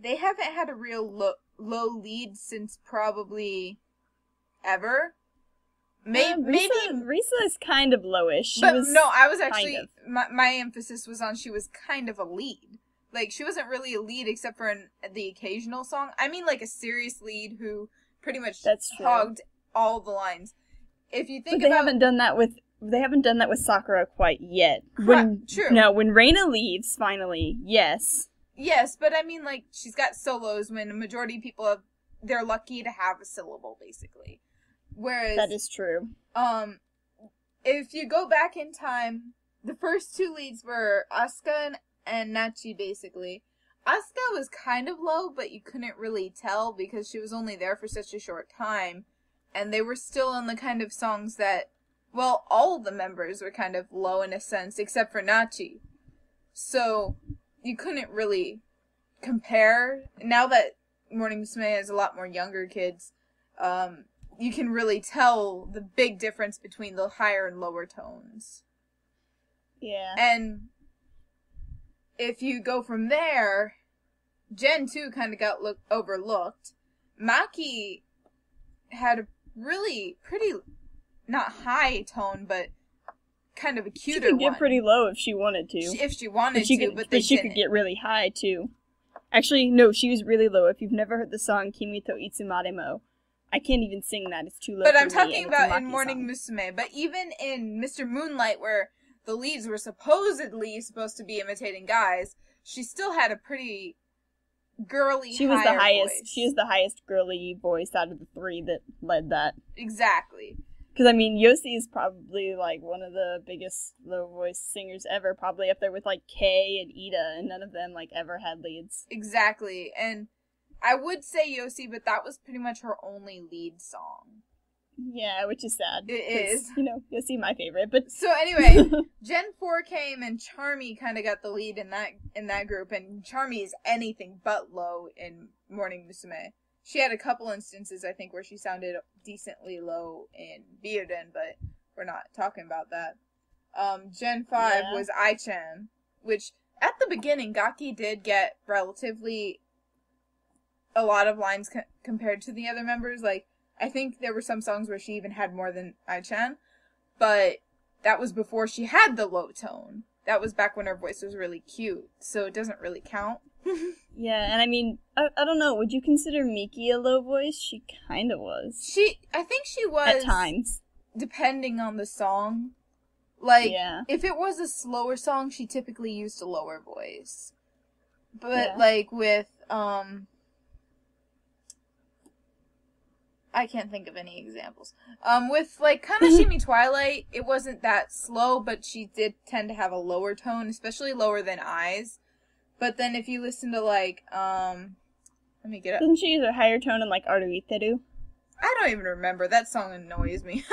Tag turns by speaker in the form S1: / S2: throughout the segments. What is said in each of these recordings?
S1: they haven't had a real low lead since probably ever. Maybe
S2: Risa is kind of lowish.
S1: But no, I was actually my emphasis was on she was kind of a lead. Like, she wasn't really a lead except for the occasional song. I mean, like, a serious lead who pretty much hogged all the lines. If you think
S2: they haven't done that with Sakura quite yet.
S1: True.
S2: No, when Reina leaves, finally, yes.
S1: Yes, but I mean, like, she's got solos when a majority of people they're lucky to have a syllable, basically. Whereas...
S2: That is true.
S1: If you go back in time, the first two leads were Asuka and Nachi, basically. Asuka was kind of low, but you couldn't really tell because she was only there for such a short time. And they were still on the kind of songs that, well, all of the members were kind of low in a sense, except for Nachi. So, you couldn't really compare. Now that Morning Musume has a lot more younger kids, you can really tell the big difference between the higher and lower tones.
S2: Yeah.
S1: And if you go from there, Gen 2 kind of got overlooked. Maki had a really pretty, not high tone, but kind of a cuter one.
S2: She could get pretty low if she wanted to.
S1: If she wanted to, but
S2: she could get really high, too. Actually, no, she was really low. If you've never heard the song Kimi to Itsumaremo, I can't even sing that. It's too low.
S1: But I'm talking about in Morning Musume. But even in Mr. Moonlight, where the leads were supposedly supposed to be imitating guys, she still had a pretty girly
S2: She was the highest.
S1: Voice.
S2: She was the highest girly voice out of the three that led that.
S1: Exactly.
S2: Because, I mean, Yoshi is probably, like, one of the biggest low-voice singers ever. Probably up there with, like, Kei and Ida, and none of them, like, ever had leads.
S1: Exactly. And I would say Yoshi, but that was pretty much her only lead song.
S2: Yeah, which is sad.
S1: It is.
S2: You know, Yoshi my favorite, but...
S1: So anyway, Gen 4 came and Charmy kind of got the lead in that group, and Charmy is anything but low in Morning Musume. She had a couple instances, I think, where she sounded decently low in Biyuden, but we're not talking about that. Gen 5 was Ai-chan, which at the beginning, Gaki did get relatively a lot of lines compared to the other members. Like, I think there were some songs where she even had more than Ai-chan, but that was before she had the low tone. That was back when her voice was really cute, so it doesn't really count.
S2: Yeah, and I mean, I don't know, would you consider Miki a low voice? She kind of was.
S1: I think she was.
S2: At times.
S1: Depending on the song. Like, if it was a slower song, she typically used a lower voice. But, like, with, I can't think of any examples. With, like, Kanashimi Twilight, it wasn't that slow, but she did tend to have a lower tone, especially lower than Eyes. But then if you listen to, like, let me get up.
S2: Doesn't she use a higher tone in, like, Aruiteru?
S1: I don't even remember. That song annoys me,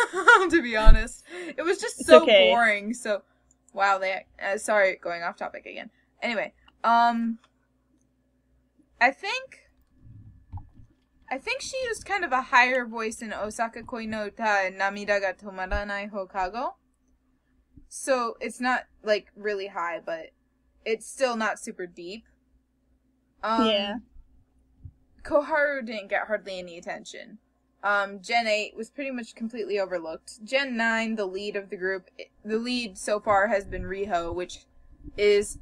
S1: to be honest. It was just so boring, so... Wow, sorry, going off topic again. Anyway, I think she used kind of a higher voice in Osaka Koi no Uta and Namida ga Tomaranai Hokago. So, it's not, like, really high, but it's still not super deep. Koharu didn't get hardly any attention. Gen 8 was pretty much completely overlooked. Gen 9, the lead of the group, the lead so far has been Riho, which is,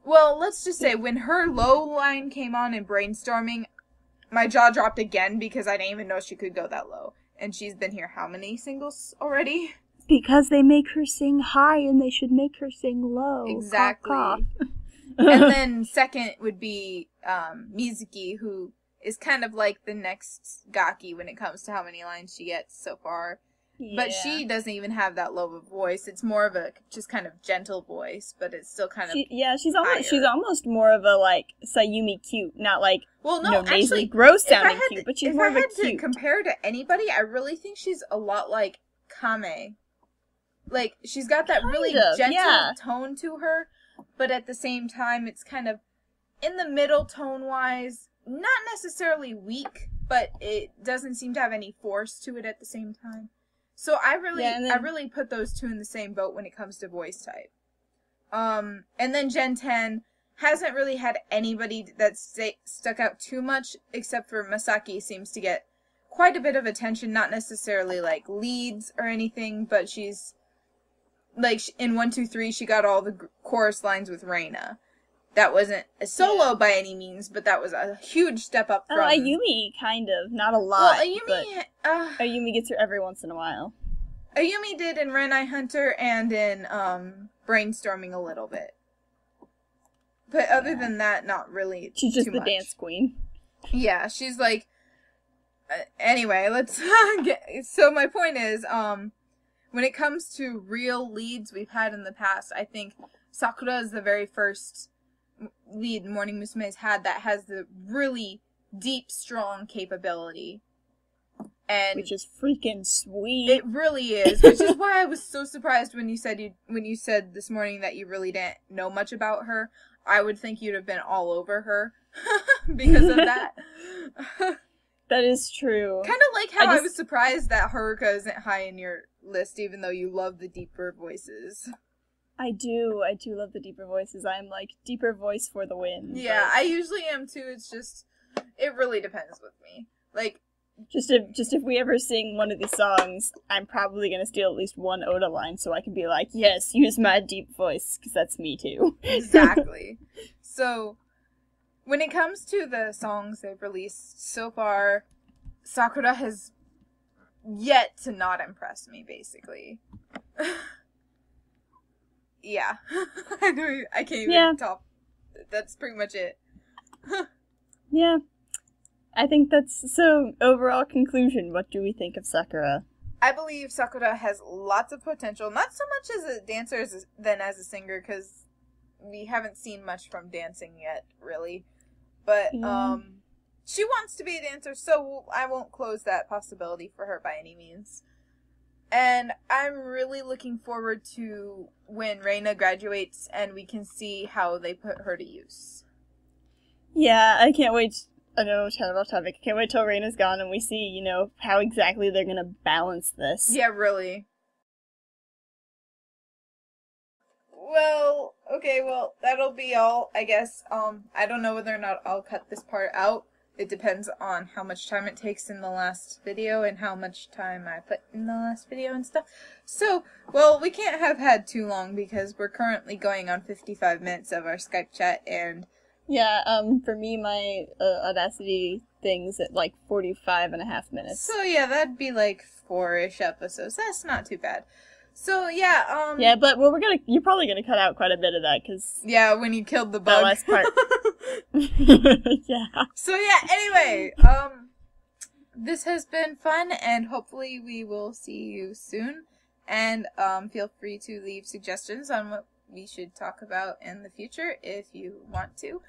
S1: well, let's just say, when her low line came on in Brainstorming, my jaw dropped again because I didn't even know she could go that low. And she's been here how many singles already?
S2: Because they make her sing high and they should make her sing low.
S1: Exactly.
S2: Cough, cough.
S1: And then second would be Mizuki, who is kind of like the next Gaki when it comes to how many lines she gets so far. Yeah. But she doesn't even have that low of a voice. It's more of a just kind of gentle voice, but it's still kind of
S2: she's almost more of a, like, Sayumi cute, not like,
S1: actually,
S2: gross sounding cute, but she's more of a cute.
S1: If I had to compare to anybody, I really think she's a lot like Kame. Like, she's got that really gentle tone to her, but at the same time, it's kind of in the middle tone-wise, not necessarily weak, but it doesn't seem to have any force to it at the same time. So I really put those two in the same boat when it comes to voice type. And then Gen 10, hasn't really had anybody that stuck out too much, except for Masaki seems to get quite a bit of attention, not necessarily, like, leads or anything, but she's, like, in 1, 2, 3, she got all the chorus lines with Reina. That wasn't a solo by any means, but that was a huge step up from...
S2: Ayumi, kind of. Not a lot,
S1: well, Ayumi,
S2: but Ayumi gets her every once in a while.
S1: Ayumi did in Renai Hunter and in, Brainstorming a little bit. But other than that, not really.
S2: She's just
S1: too
S2: the
S1: much.
S2: dance queen.
S1: Yeah, she's like... anyway, let's get... So my point is, when it comes to real leads we've had in the past, I think Sakura is the very first lead Morning Musume's had that has the really deep, strong capability. And
S2: which is freaking sweet.
S1: It really is, which is why I was so surprised when you said this morning that you really didn't know much about her. I would think you'd have been all over her because of that.
S2: That is true.
S1: Kind of like how I was surprised that Haruka isn't high in your list, even though you love the deeper voices.
S2: I do love the deeper voices. I'm like, deeper voice for the win.
S1: Yeah, I usually am too. It's just, it really depends with me. Like,
S2: Just if we ever sing one of these songs, I'm probably gonna steal at least one Oda line so I can be like, yes, use my deep voice, because that's me too.
S1: Exactly. So, when it comes to the songs they've released so far, Sakura has yet to not impress me, basically. Yeah. I can't even talk. That's pretty much it.
S2: Yeah. I think that's... So, overall conclusion, what do we think of Sakura?
S1: I believe Sakura has lots of potential, not so much as a dancer than as a singer, because we haven't seen much from dancing yet, really. But, she wants to be a dancer, so I won't close that possibility for her by any means. And I'm really looking forward to when Reina graduates and we can see how they put her to use.
S2: Yeah, I can't wait... I know, kind of off topic. I can't wait till Reina's gone and we see, how exactly they're gonna balance this.
S1: Yeah, really. Well, okay, that'll be all, I guess. I don't know whether or not I'll cut this part out. It depends on how much time it takes in the last video and how much time I put in the last video and stuff. So, we can't have had too long because we're currently going on 55 minutes of our Skype chat and...
S2: Yeah, for me, my Audacity thing's at, 45 and a half minutes.
S1: So, yeah, that'd be, 4-ish episodes. That's not too bad. So, yeah,
S2: Yeah, but, you're probably gonna cut out quite a bit of that, because...
S1: Yeah, when you killed the bug.
S2: The last part. Yeah.
S1: So, yeah, anyway, this has been fun, and hopefully we will see you soon. And, feel free to leave suggestions on what we should talk about in the future if you want to.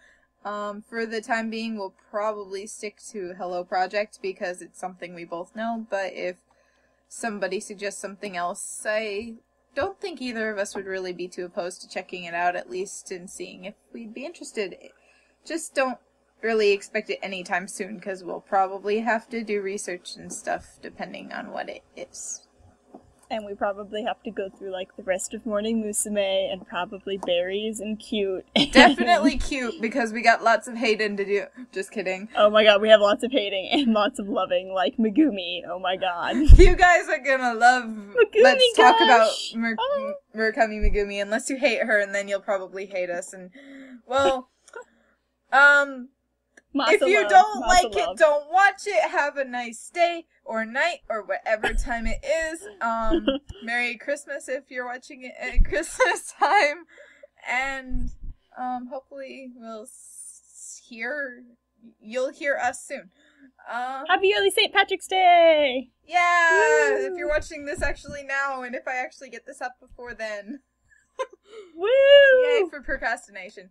S1: For the time being, we'll probably stick to Hello Project because it's something we both know, but if somebody suggests something else, I don't think either of us would really be too opposed to checking it out, at least, and seeing if we'd be interested. Just don't really expect it anytime soon, because we'll probably have to do research and stuff, depending on what it is.
S2: And we probably have to go through, the rest of Morning Musume, and probably Berries and Cute.
S1: Definitely Cute, because we got lots of hating to do. Just kidding.
S2: Oh my god, we have lots of hating and lots of loving, like Megumi. Oh my god.
S1: You guys are gonna love
S2: Megumi,
S1: Let's talk about
S2: Oh.
S1: Murakami Megumi, unless you hate her, and then you'll probably hate us, and, if you don't like it, don't watch it. Have a nice day or night or whatever time it is. Merry Christmas if you're watching it at Christmas time. And hopefully you'll hear us soon.
S2: Happy early St. Patrick's Day!
S1: Yeah!
S2: Woo!
S1: If you're watching this actually now, and if I actually get this up before then.
S2: Woo!
S1: Yay for procrastination.